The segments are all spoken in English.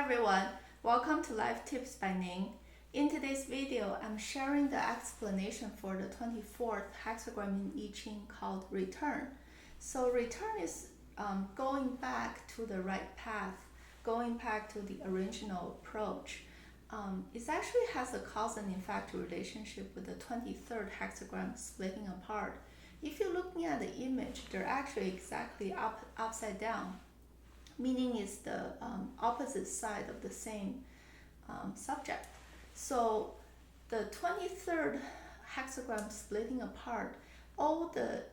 everyone, welcome to Life Tips by Ning. In today's video, I'm sharing the explanation for the 24th hexagram in I-Ching called return. So return is going back to the right path, going back to the original approach. It actually has a cause and effect relationship with the 23rd hexagram splitting apart. If you're looking at the image, they're actually exactly upside down, meaning it's the opposite side of the same subject. So the 23rd hexagram splitting apart, all the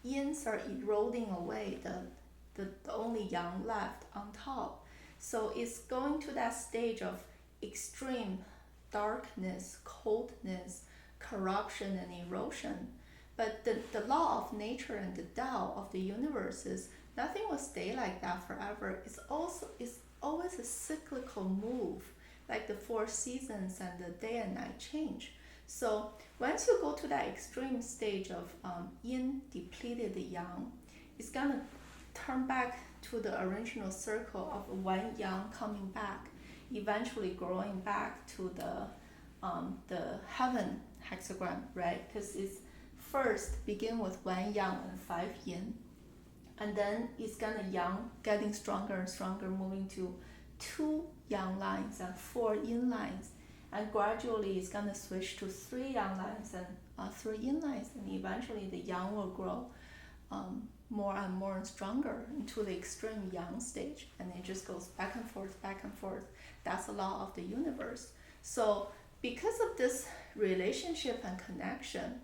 yins are eroding away, the only yang left on top. So it's going to that stage of extreme darkness, coldness, corruption, and erosion. But the law of nature and the Tao of the universe is nothing will stay like that forever. It's always a cyclical move, like the four seasons and the day and night change. So once you go to that extreme stage of yin depleted the yang, it's gonna turn back to the original circle of one yang coming back, eventually growing back to the heaven hexagram, right? Because it's first begin with one yang and five yin, and then it's gonna yang getting stronger and stronger, moving to two yang lines and four yin lines, and gradually it's gonna switch to three yang lines and three yin lines, and eventually the yang will grow more and more and stronger into the extreme yang stage, and it just goes back and forth, back and forth. That's the law of the universe. So because of this relationship and connection,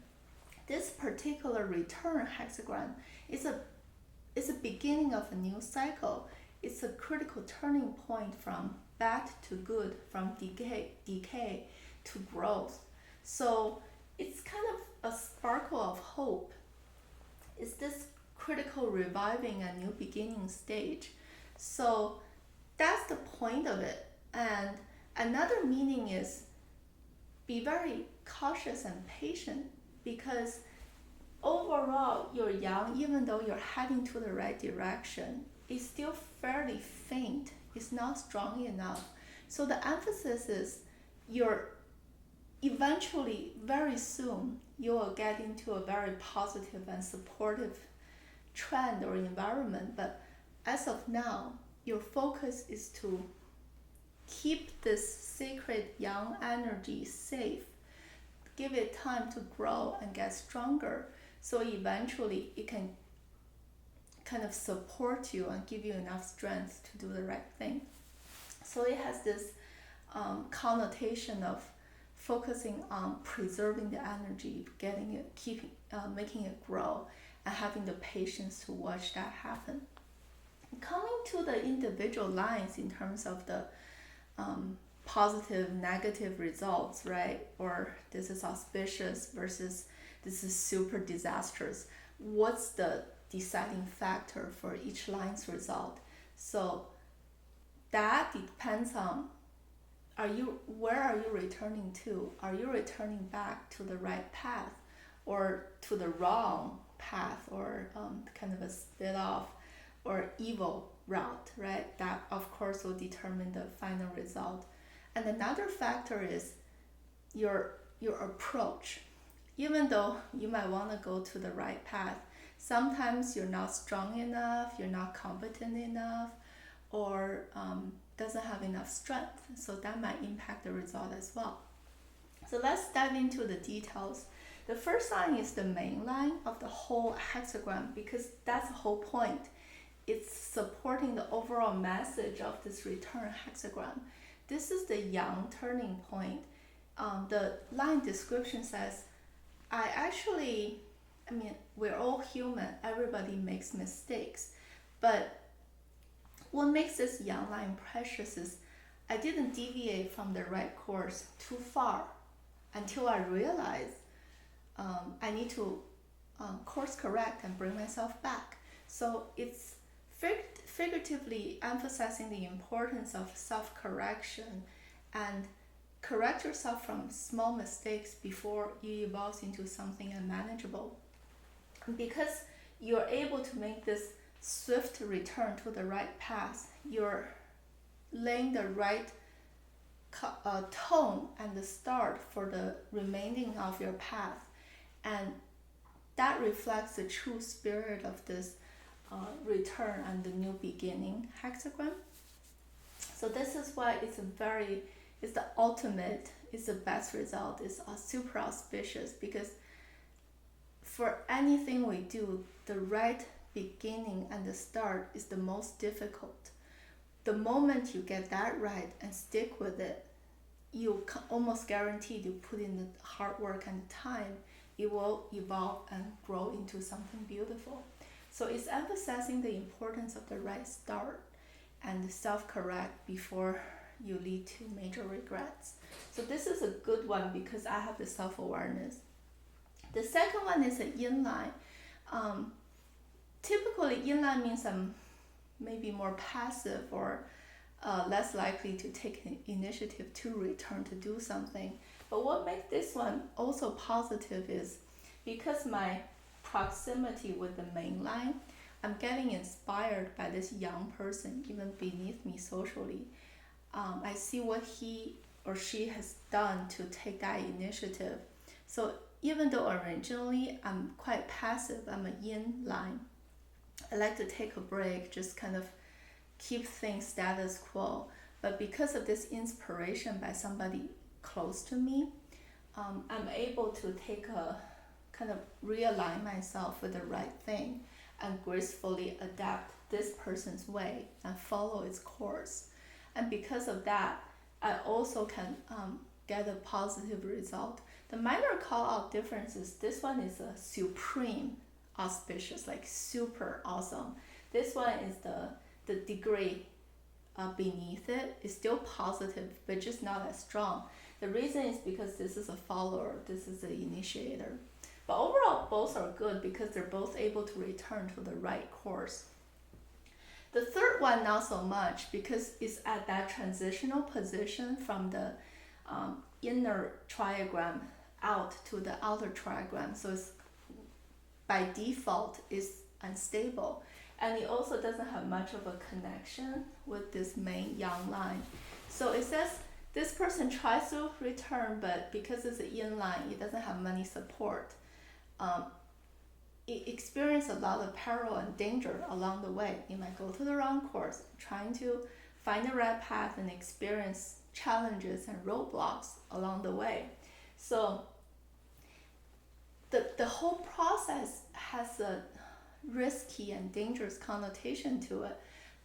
this particular return hexagram is a beginning of a new cycle. It's a critical turning point from bad to good, from decay to growth. So it's kind of a sparkle of hope. It's this critical reviving and new beginning stage. So that's the point of it. And another meaning is be very cautious and patient, because overall your yang, even though you're heading to the right direction, is still fairly faint. It's not strong enough. So the emphasis is you're eventually, very soon, you will get into a very positive and supportive trend or environment. But as of now, your focus is to keep this sacred yang energy safe, give it time to grow and get stronger, so eventually it can kind of support you and give you enough strength to do the right thing. So it has this connotation of focusing on preserving the energy, making it grow, and having the patience to watch that happen. Coming to the individual lines in terms of the positive, negative results, right? Or this is auspicious versus this is super disastrous. What's the deciding factor for each line's result? So that depends on where are you returning to? Are you returning back to the right path or to the wrong path, or kind of a split off or evil route, right? That of course will determine the final result. And another factor is your approach. Even though you might want to go to the right path, sometimes you're not strong enough, you're not competent enough, or doesn't have enough strength. So that might impact the result as well. So let's dive into the details. The first line is the main line of the whole hexagram, because that's the whole point. It's supporting the overall message of this return hexagram. This is the yang turning point. The line description says, we're all human, everybody makes mistakes, but what makes this yang line precious is I didn't deviate from the right course too far until I realized I need to course correct and bring myself back. So it's figuratively emphasizing the importance of self-correction and correct yourself from small mistakes before you evolve into something unmanageable. Because you're able to make this swift return to the right path, you're laying the right tone and the start for the remaining of your path, and that reflects the true spirit of this return and the new beginning hexagram. So this is why it's the ultimate, it's the best result, it's super auspicious, because for anything we do, the right beginning and the start is the most difficult. The moment you get that right and stick with it, you almost guaranteed you put in the hard work and time, it will evolve and grow into something beautiful. So it's emphasizing the importance of the right start and self-correct before you lead to major regrets. So this is a good one because I have the self-awareness. The second one is an yin-line. Typically, yin-line means I'm maybe more passive or less likely to take an initiative to return to do something. But what makes this one also positive is because my proximity with the main line, I'm getting inspired by this young person, even beneath me socially. I see what he or she has done to take that initiative. So even though originally I'm quite passive, I'm a yin line, I like to take a break, just kind of keep things status quo. But because of this inspiration by somebody close to me, I'm able to take a kind of realign myself with the right thing and gracefully adapt this person's way and follow its course. And because of that, I also can get a positive result. The minor call out difference is this one is a supreme auspicious, like super awesome. This one is the degree beneath it is still positive, but just not as strong. The reason is because this is a follower, this is the initiator. But overall, both are good because they're both able to return to the right course. The third one, not so much, because it's at that transitional position from the inner triagram out to the outer triagram. So it's by default is unstable. And it also doesn't have much of a connection with this main yang line. So it says this person tries to return, but because it's an yin line, it doesn't have many support. It experiences a lot of peril and danger along the way. It might go to the wrong course, trying to find the right path and experience challenges and roadblocks along the way. So the whole process has a risky and dangerous connotation to it,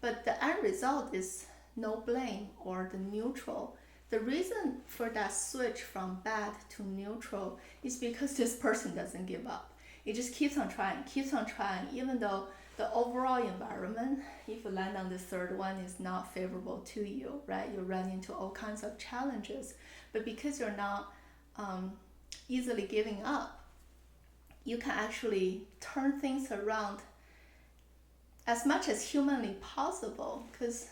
but the end result is no blame or the neutral. The reason for that switch from bad to neutral is because this person doesn't give up. It just keeps on trying, even though the overall environment, if you land on the third one, is not favorable to you, right? You run into all kinds of challenges, but because you're not easily giving up, you can actually turn things around as much as humanly possible. Because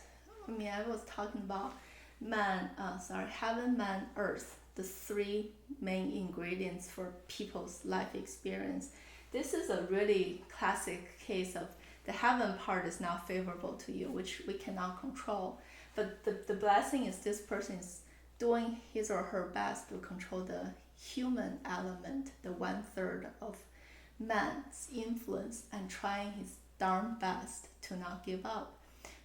I was talking about heaven, man, earth, the three main ingredients for people's life experience. This is a really classic case of the heaven part is not favorable to you, which we cannot control. But the blessing is this person is doing his or her best to control the human element, the 1/3 of man's influence, and trying his darn best to not give up.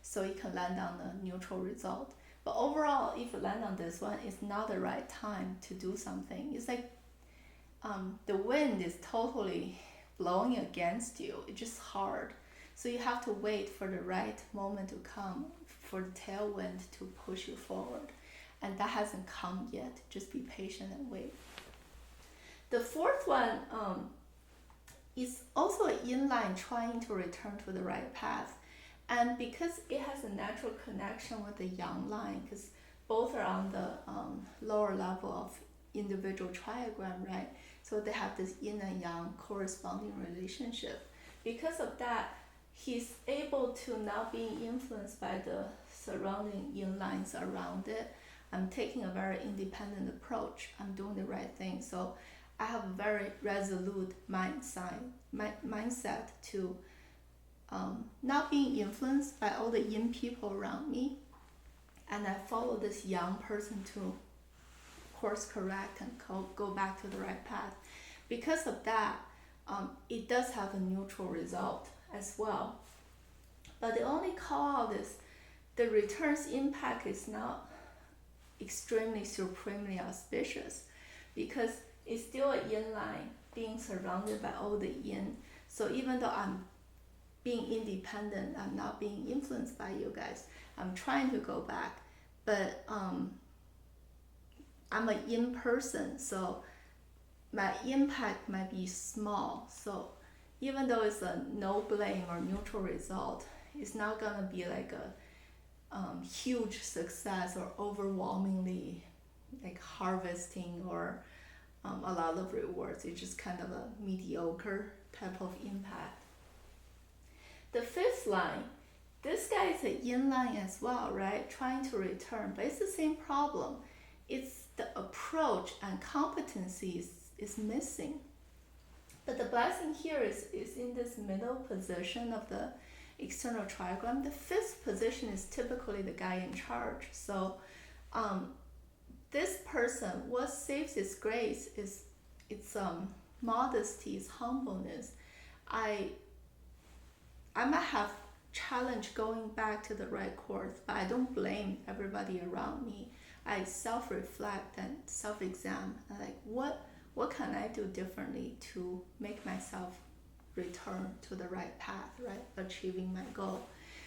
So you can land on a neutral result. But overall, if you land on this one, it's not the right time to do something. It's like the wind is totally blowing against you. It's just hard. So you have to wait for the right moment to come, for the tailwind to push you forward. And that hasn't come yet. Just be patient and wait. The fourth one is also an yin-line trying to return to the right path. And because it has a natural connection with the yang line, because both are on the lower level of individual triagram, right? So they have this yin and yang corresponding relationship. Because of that, he's able to not be influenced by the surrounding yin lines around it. I'm taking a very independent approach. I'm doing the right thing. So I have a very resolute mindset to not being influenced by all the yin people around me. and I follow this young person to course correct and go back to the right path. Because of that, it does have a neutral result as well. But the only call out is the return's impact is not extremely supremely auspicious, because it's still a yin line being surrounded by all the yin. So even though I'm being independent, I'm not being influenced by you guys, I'm trying to go back, but I'm a yin person, so my impact might be small. So even though it's a no blame or neutral result, it's not gonna be like a huge success or overwhelmingly like harvesting or a lot of rewards. It's just kind of a mediocre type of impact. The fifth line, this guy is a yin line as well, right? Trying to return, but it's the same problem. It's the approach and competencies is missing. But the blessing here is in this middle position of the external trigram. The fifth position is typically the guy in charge. So this person, what saves his grace is its modesty, its humbleness. I might have challenge going back to the right course, but I don't blame everybody around me. I self-reflect and self-examine, like what can I do differently to make myself return to the right path, right? Achieving my goal.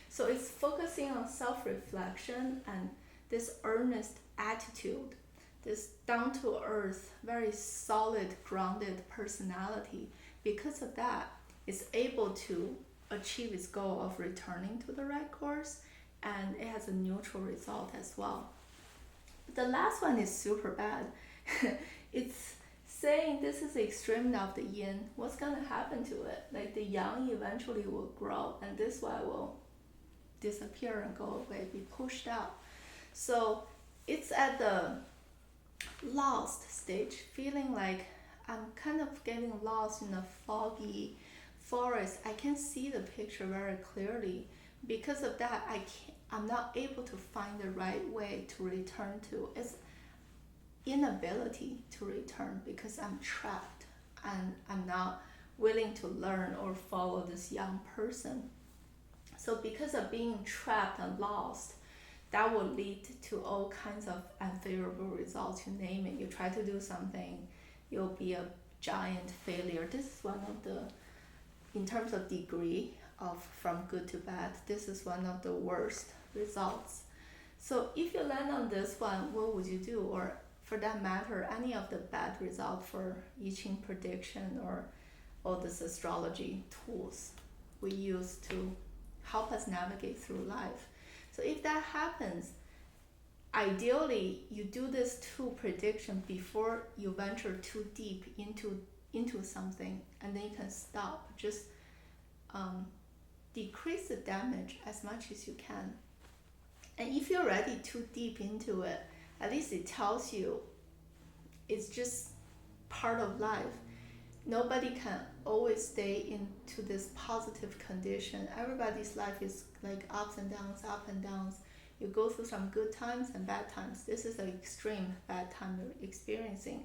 So it's focusing on self-reflection and this earnest attitude, this down-to-earth, very solid, grounded personality. Because of that, it's able to achieve its goal of returning to the right course, and it has a neutral result as well. The last one is super bad. It's saying this is the extreme of the yin. What's going to happen to it? Like the yang eventually will grow, and this one will disappear and go away, be pushed out. So it's at the lost stage, feeling like I'm kind of getting lost in a foggy forest. I can see the picture very clearly. Because of that, I'm not able to find the right way to return to. It's inability to return because I'm trapped and I'm not willing to learn or follow this young person. So because of being trapped and lost, that will lead to all kinds of unfavorable results. You name it. You try to do something, you'll be a giant failure. This is one of the, in terms of degree of from good to bad, this is one of the worst results. So if you land on this one, what would you do? Or for that matter, any of the bad results for I-Ching prediction or all this astrology tools we use to help us navigate through life. So if that happens, ideally you do this tool prediction before you venture too deep into something, and then you can stop. Just decrease the damage as much as you can. And if you're already too deep into it, at least it tells you it's just part of life. Nobody can always stay into this positive condition. Everybody's life is like ups and downs. You go through some good times and bad times. This is an extreme bad time you're experiencing.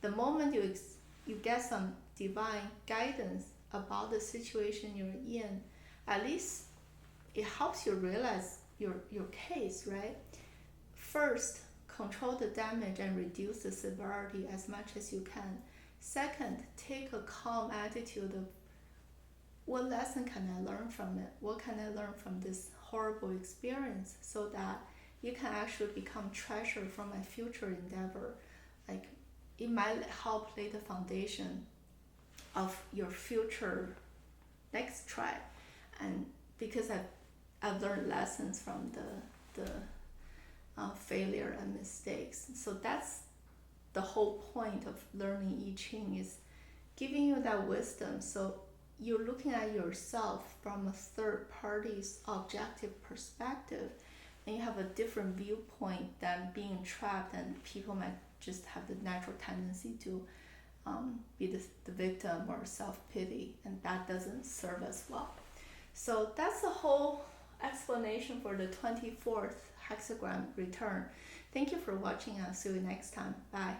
The moment you get some divine guidance about the situation you're in, at least it helps you realize your case, right? First, control the damage and reduce the severity as much as you can. Second, take a calm attitude of what lesson can I learn from it? What can I learn from this horrible experience so that you can actually become treasure for my future endeavor? Like it might help lay the foundation of your future next try. And because I've learned lessons from the failure and mistakes. So that's the whole point of learning I-Ching, is giving you that wisdom. So you're looking at yourself from a third party's objective perspective, and you have a different viewpoint than being trapped, and people might just have the natural tendency to be the victim or self-pity, and that doesn't serve us well. So that's the whole explanation for the 24th hexagram return. Thank you for watching. I'll see you next time. Bye.